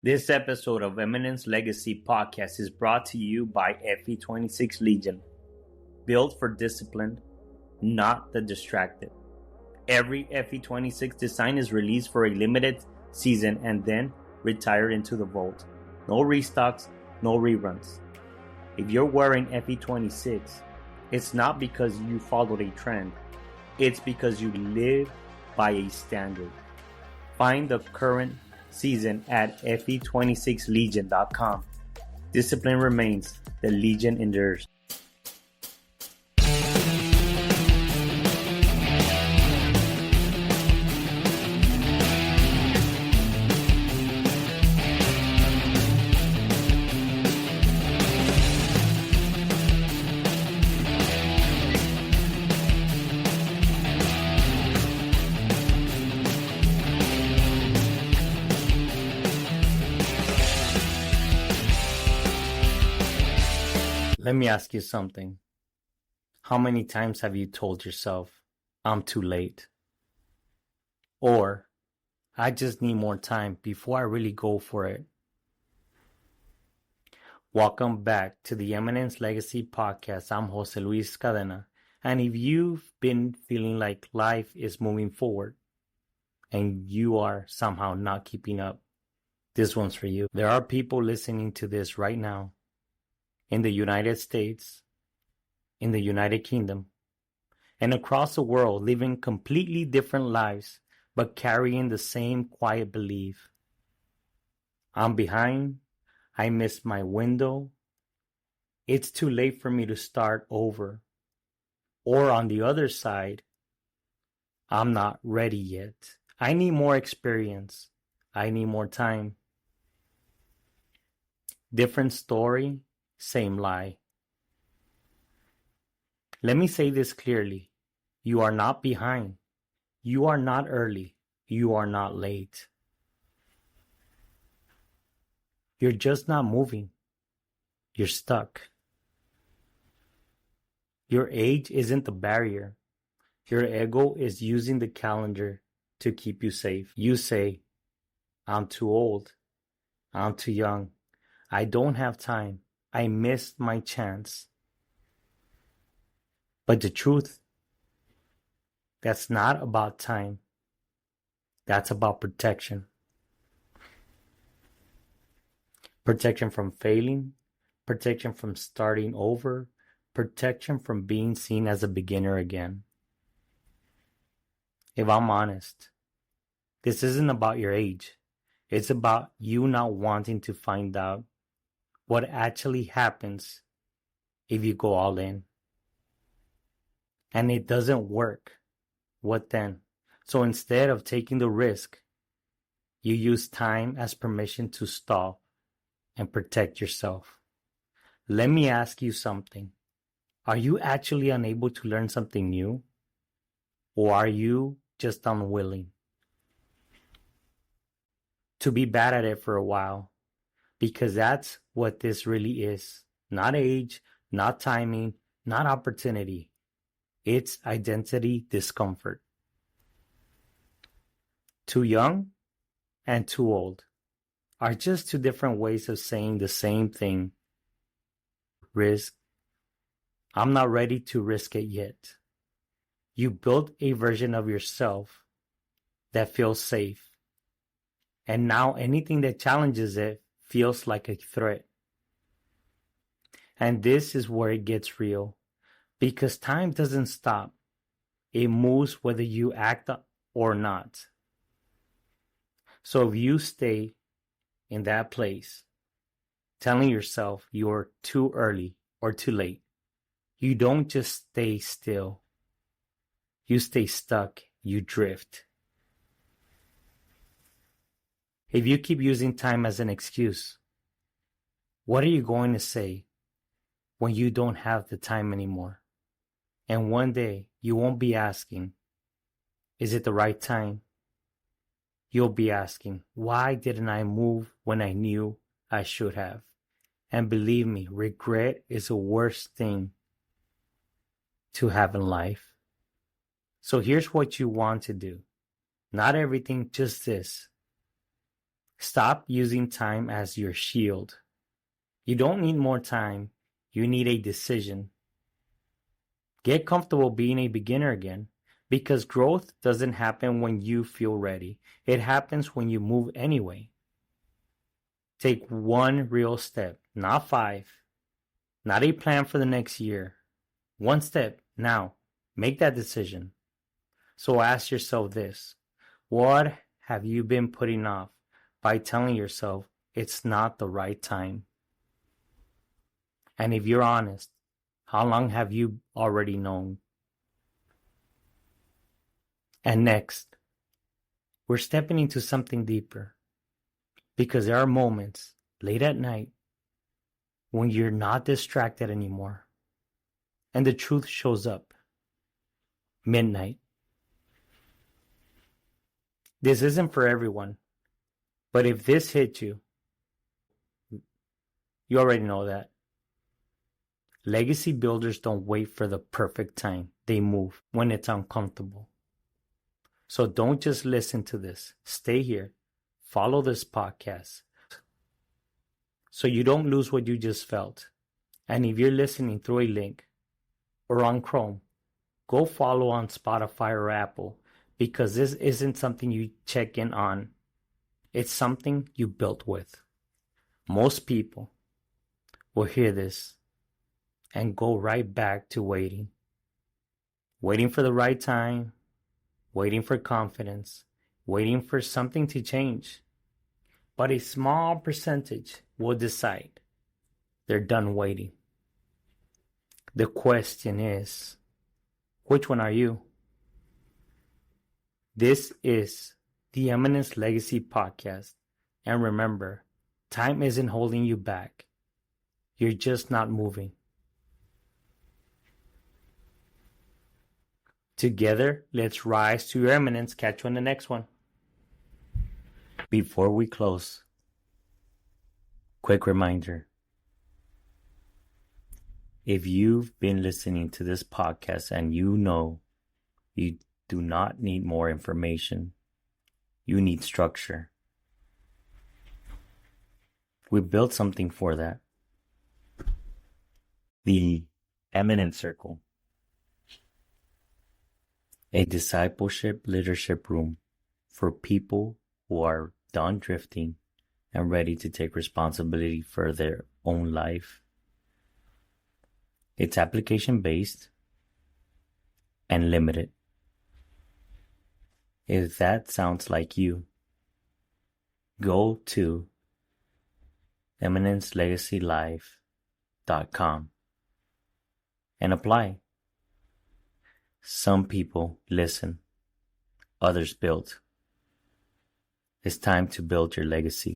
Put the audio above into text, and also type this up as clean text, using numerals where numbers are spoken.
This episode of Eminence Legacy podcast is brought to you by FE26 Legion, built for disciplined, not the distracted. Every FE26 design is released for a limited season and then retired into the vault. No restocks, no reruns. If you're wearing FE26, it's not because you followed a trend, it's because you live by a standard. Find the current season at fe26legion.com. Discipline remains, the Legion endures. Let me ask you something. How many times have you told yourself, I'm too late? Or, I just need more time before I really go for it? Welcome back to the Eminence Legacy podcast. I'm Jose Luis Cadena. And if you've been feeling like life is moving forward and you are somehow not keeping up, this one's for you. There are people listening to this right now in the United States, in the United Kingdom, and across the world living completely different lives, but carrying the same quiet belief. I'm behind. I missed my window. It's too late for me to start over. Or on the other side, I'm not ready yet. I need more experience. I need more time. Different story, same lie. Let me say this clearly. You are not behind. You are not early. You are not late. You're just not moving. You're stuck. Your age isn't the barrier. Your ego is using the calendar to keep you safe. You say, I'm too old. I'm too young. I don't have time. I missed my chance. But the truth, that's not about time. That's about protection. Protection from failing, protection from starting over, protection from being seen as a beginner again. If I'm honest, this isn't about your age. It's about you not wanting to find out what actually happens if you go all in. And it doesn't work. What then? So instead of taking the risk, you use time as permission to stall and protect yourself. Let me ask you something. Are you actually unable to learn something new? Or are you just unwilling to be bad at it for a while? Because that's what this really is. Not age, not timing, not opportunity. It's identity discomfort. Too young and too old are just two different ways of saying the same thing. Risk. I'm not ready to risk it yet. You built a version of yourself that feels safe. And now anything that challenges it feels like a threat. And this is where it gets real. Because time doesn't stop. It moves whether you act or not. So if you stay in that place, telling yourself you're too early or too late, you don't just stay still. You stay stuck. You drift. If you keep using time as an excuse, what are you going to say when you don't have the time anymore? And one day you won't be asking, is it the right time? You'll be asking, why didn't I move when I knew I should have? And believe me, regret is the worst thing to have in life. So here's what you want to do. Not everything, just this. Stop using time as your shield. You don't need more time. You need a decision. Get comfortable being a beginner again, because growth doesn't happen when you feel ready. It happens when you move anyway. Take one real step, not 5. Not a plan for the next year. One step now. Make that decision. So ask yourself this: what have you been putting off by telling yourself it's not the right time? And if you're honest, how long have you already known? And next, we're stepping into something deeper, because there are moments late at night when you're not distracted anymore, and the truth shows up. Midnight. This isn't for everyone, but if this hit you, you already know that. Legacy builders don't wait for the perfect time. They move when it's uncomfortable. So don't just listen to this. Stay here. Follow this podcast so you don't lose what you just felt. And if you're listening through a link or on Chrome, go follow on Spotify or Apple, because this isn't something you check in on. It's something you built with. Most people will hear this and go right back to waiting. Waiting for the right time, waiting for confidence, waiting for something to change. But a small percentage will decide they're done waiting. The question is, which one are you? This is the Eminence Legacy podcast. And remember, time isn't holding you back. You're just not moving. Together, let's rise to your eminence. Catch you on the next one. Before we close, quick reminder. If you've been listening to this podcast and you know you do not need more information, you need structure. We built something for that. The Eminence Circle. A discipleship leadership room for people who are done drifting and ready to take responsibility for their own life. It's application-based and limited. If that sounds like you, go to eminencelegacylife.com and apply. Some people listen, others build. It's time to build your legacy.